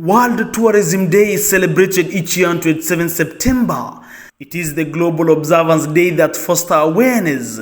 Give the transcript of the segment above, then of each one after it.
World Tourism Day is celebrated each year on 27 September. It is the global observance day that fosters awareness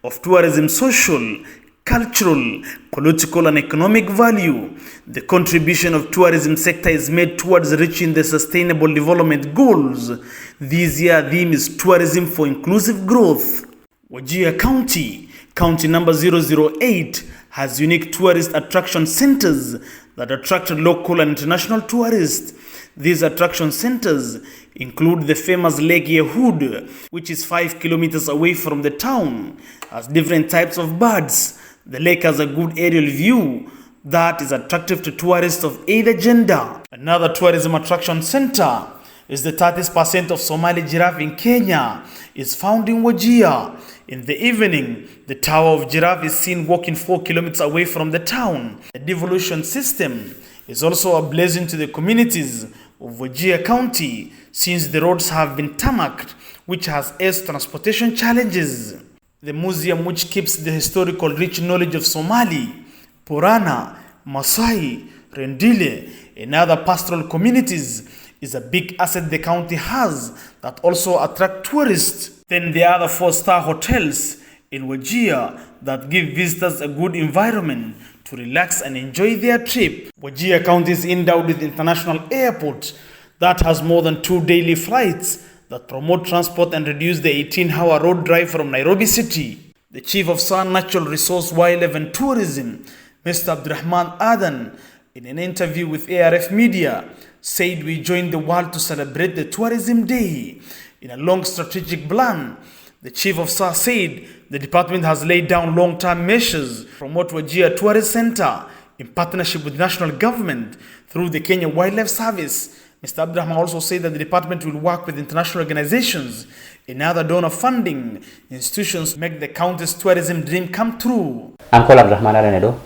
of tourism's social, cultural, political and economic value. The contribution of tourism sector is made towards reaching the sustainable development goals. This year theme is tourism for inclusive growth. Wajir County number 008, has unique tourist attraction centers that attract local and international tourists. These attraction centers include the famous Lake Yehud, which is 5 kilometers away from the town, has different types of birds. The lake has a good aerial view that is attractive to tourists of either gender. Another tourism attraction center is the 30% of Somali giraffe in Kenya is found in Wajir. In the evening, the Tower of Giraffe is seen walking 4 kilometers away from the town. The devolution system is also a blessing to the communities of Wajir County since the roads have been tarmacked, which has eased transportation challenges. The museum, which keeps the historical rich knowledge of Somali, Purana, Masai, Rendile, and other pastoral communities, is a big asset the county has that also attract tourists. Then there are the 4-star hotels in Wajir that give visitors a good environment to relax and enjoy their trip. Wajir County is endowed with international airport that has more than 2 daily flights that promote transport and reduce the 18-hour road drive from Nairobi city. The Chief of SAR Natural Resource, Wildlife and Tourism, Mr. Abdurrahman Adan, in an interview with ARF Media, said we joined the world to celebrate the Tourism Day. In a long strategic plan, the Chief of SAR said the department has laid down long-term measures to promote Wajir Tourist Center in partnership with national government through the Kenya Wildlife Service. Mr. Abdurrahman also said that the department will work with international organizations and other donor funding institutions to make the county's tourism dream come true. I'm called Abdurrahman Adan,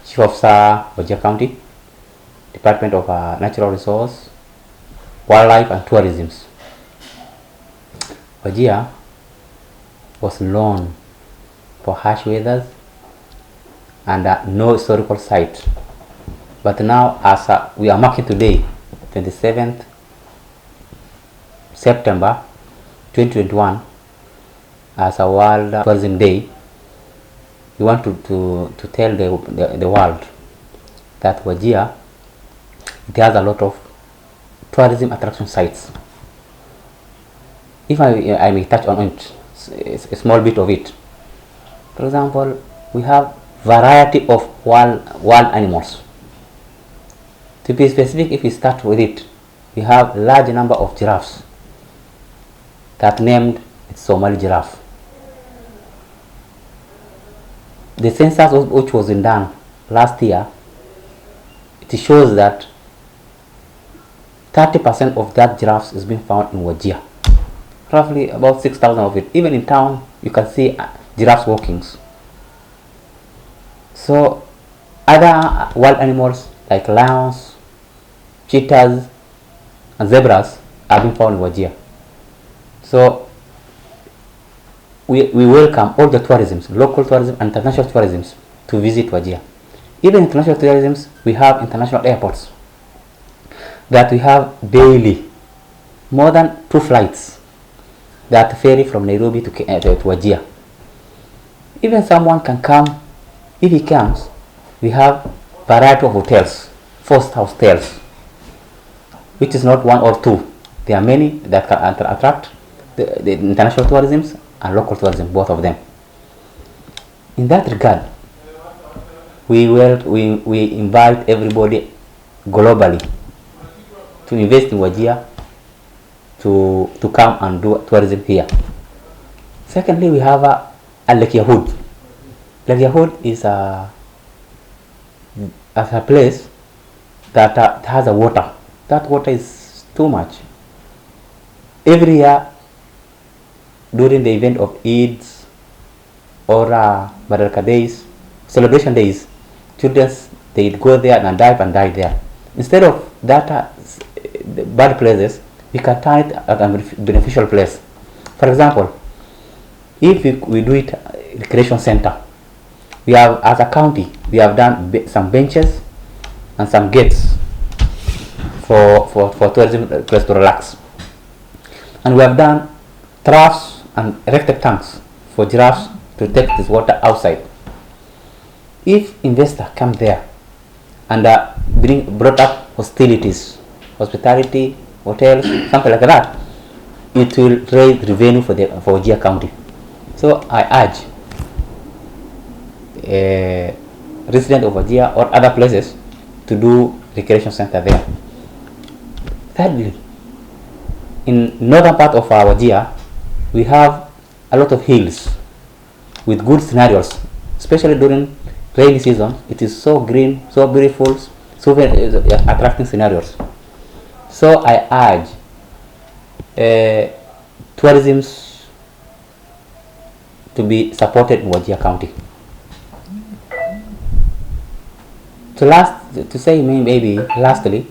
Chief of SAR Wajir County, Department of Natural Resource, Wildlife and Tourism. Wajir was known for harsh weather and no historical site. But now, as we are marking today, 27th September 2021, as a World Tourism Day, we want to tell the world that Wajir, it has a lot of tourism attraction sites. If I may touch on it, a small bit of it. For example, we have variety of wild animals. To be specific, if we start with it, we have large number of giraffes that named Somali giraffe. The census which was done last year, it shows that 30% of that giraffes is being found in Wajir. Roughly about 6,000 of it. Even in town, you can see giraffes walkings. So other wild animals like lions, cheetahs, and zebras are being found in Wajir. So we welcome all the tourism, local tourism and international tourism, to visit Wajir. Even international tourism, we have international airports that we have daily more than 2 flights that ferry from Nairobi to Wajir. Even someone can come. If he comes, we have variety of hotels, 4-star hotels, which is not 1 or 2. There are many that can attract the international tourism and local tourism, both of them. In that regard, we invite everybody globally to invest in Wajir, to come and do tourism here. Secondly, we have a Lake Yehud. Lake Yehud is a place that has a water. That water is too much. Every year, during the event of Eid or Badarka days, celebration days, children, they go there and dive there. Instead of that bad places, we can turn it at a beneficial place. For example, if we do it recreation center, we have, as a county, we have done some benches and some gates for tourism place to relax. And we have done troughs and erected tanks for giraffes to take this water outside. If investor come there and brought up hostilities, hospitality, hotels, something like that, it will raise revenue for Wajir County. So I urge residents of Wajir or other places to do recreation center there. Thirdly, in northern part of our Wajir, we have a lot of hills with good scenarios, especially during rainy season. It is so green, so beautiful, so very attracting scenarios. So I urge tourism to be supported in Wajir County. Lastly,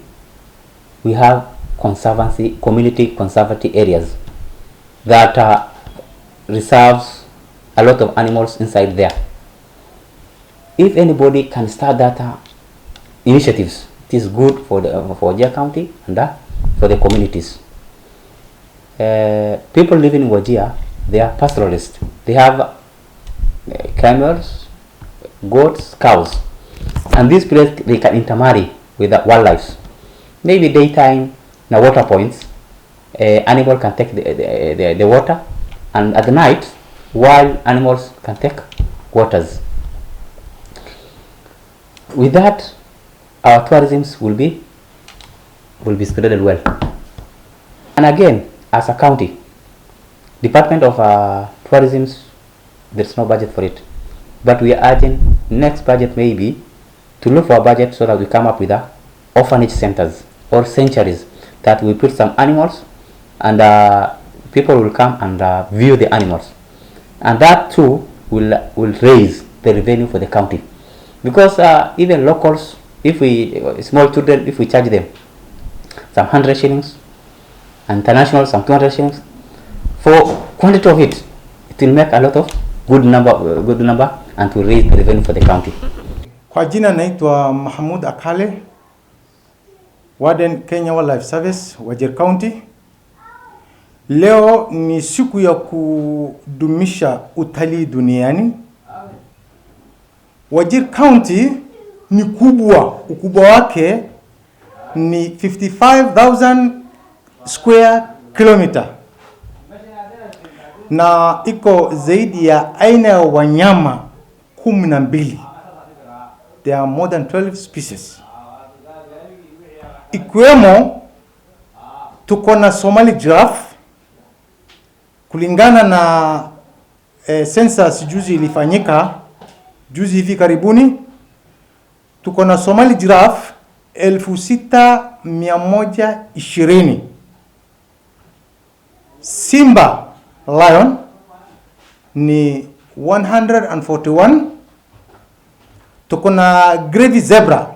we have community conservancy areas that reserves a lot of animals inside there. If anybody can start that initiatives, it is good for Wajir County and for the communities. People living in Wajir, they are pastoralists. They have camels, goats, cows, and this place they can intermarry with the wildlife. Maybe daytime, the water points, animal can take the water, and at the night, wild animals can take waters. With that, our tourism will be spread well. And again, as a county, Department of Tourism, there's no budget for it, but we are urging next budget maybe to look for a budget so that we come up with orphanage centers or sanctuaries that we put some animals and people will come and view the animals, and that too will raise the revenue for the county, because even locals, if we small children, if we charge them some 100 shillings, international some 200 shillings, for quantity of it will make a lot of good number and to raise the revenue for the county. Kwa jina naitwa Mahmud Akale, Warden Kenya Wildlife Service, Wajir County. Leo ni siku ya kudumisha utalii duniani. Wajir County ni kubwa, ukubwa wake ni 55,000 square kilometer. Na iko zaidi ya aina ya wanyama 12. There are more than 12 species. Ikiwemo tuko na Somali giraffe, kulingana na census juzi ilifanyika juzi hivi karibuni, tuko na Somali giraffe 6,120. Simba lion ni 141. Tuko na Grevy's zebra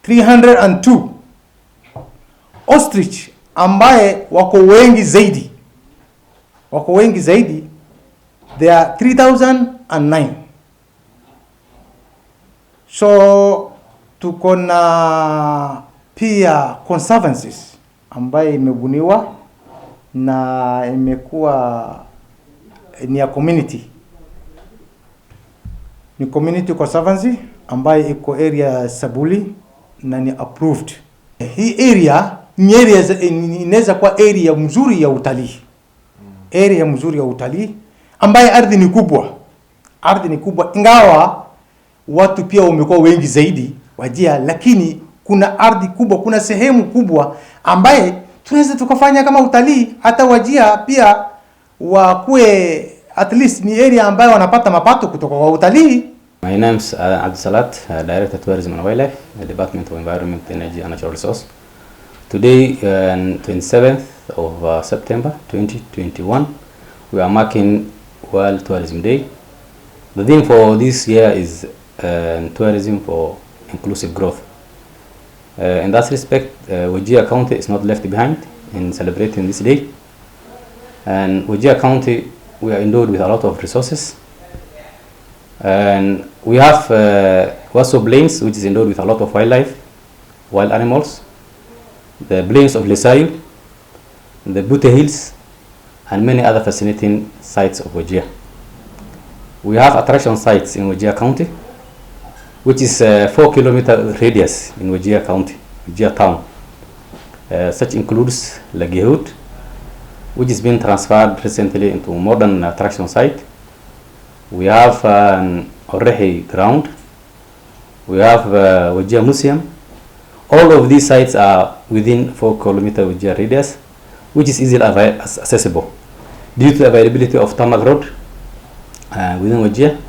302. Ostrich ambaye wako wengi zaidi, they are 3,009. So tuko na pia conservancies ambaye imebuniwa na imekuwa ni ya community. Ni community conservancy ambaye iko area Sabuli na ni approved. Hii area ni area inaweza kuwa area mzuri ya utalii. Area mzuri ya utalii ambaye ardhi ni kubwa, ingawa watu pia wamekuwa wengi zaidi Wajir, lakini kuna ardhi kubwa, kuna sehemu kubwa ambaye tunaweza tukafanya kama utalii. Hata Wajir pia wakue at least ni area ambayo wanapata mapato kutoka kwa utalii. My name is Abdul Salat, Director of Tourism and Wildlife, the Department of Environment, Energy and Natural Resources. Today, 27th of September 2021, we are marking World Tourism Day. The theme for this year is tourism for inclusive growth. In that respect, Wajir County is not left behind in celebrating this day. And Wajir County, we are endowed with a lot of resources. And we have Waso Plains, which is endowed with a lot of wildlife, wild animals. the plains of Lesayu, the Butte Hills, and many other fascinating sites of Wajir. We have attraction sites in Wajir County, which is a 4-kilometer radius in Wajir County, Wajir town. Such includes Lagihut, which has been transferred recently into a modern attraction site. We have an Orehi ground. We have Wajir Museum. All of these sites are within 4-kilometer Wajir radius, which is easily accessible due to the availability of tarmac road within Wajir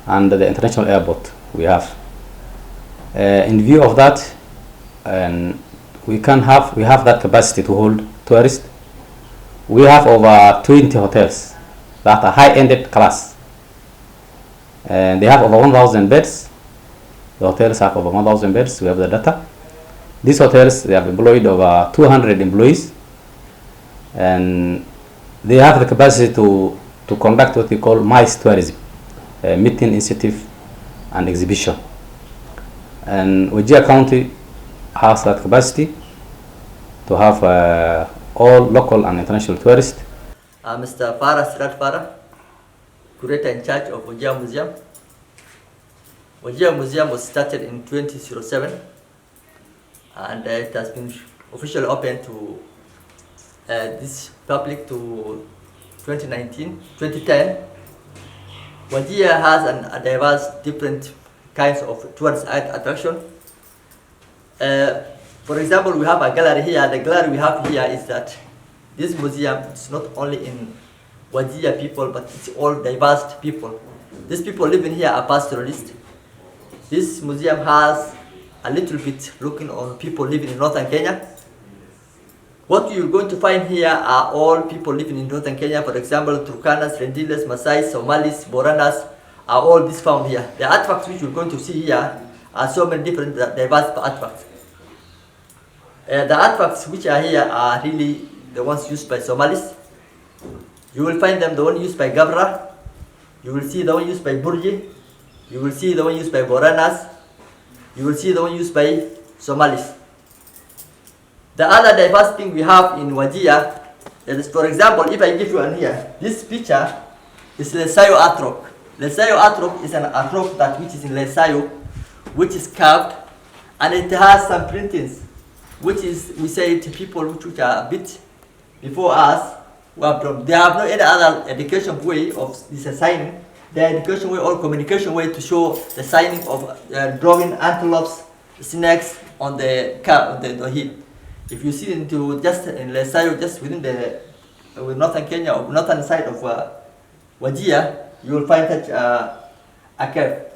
and the international airport we have. In view of that, we have that capacity to hold tourists. We have over 20 hotels that are high-ended class, and they have over 1,000 beds. The hotels have over 1,000 beds. We have the data. These hotels, they have employed over 200 employees, and they have the capacity to conduct what we call MICE tourism, meeting, initiative, and exhibition. And Wajir County has that capacity to have all local and international tourists. Mr. Farah Sirat Farah, curator in charge of Wajir Museum. Wajir Museum was started in 2007, and it has been officially opened to this public to 2010. Wajir has a diverse different kinds of tourist attraction. For example, we have a gallery here. The gallery we have here is that this museum is not only in Wajir people, but it's all diverse people. These people living here are pastoralists. This museum has a little bit looking on people living in northern Kenya. What you're going to find here are all people living in northern Kenya. For example, Turkanas, Rendiles, Masai, Somalis, Boranas are all this found here. The artifacts which you're going to see here are so many different diverse artifacts. The artifacts which are here are really the ones used by Somalis. You will find them the one used by Gabra. You will see the one used by Burji. You will see the one used by Boranas. You will see the one used by Somalis. The other diverse thing we have in Wajir is, for example, if I give you one here, this picture is Lesayo art rock. Lesayo art rock is an art rock that which is in Lesayo, which is carved, and it has some printings, which is, we say, to people which are a bit before us, they have no any other education way of this signing. The education way or communication way to show the signing of drawing antelopes, snakes on the hill. If you see into just in Lesayo, just within the northern Kenya or northern side of Wajir, you will find such a cave.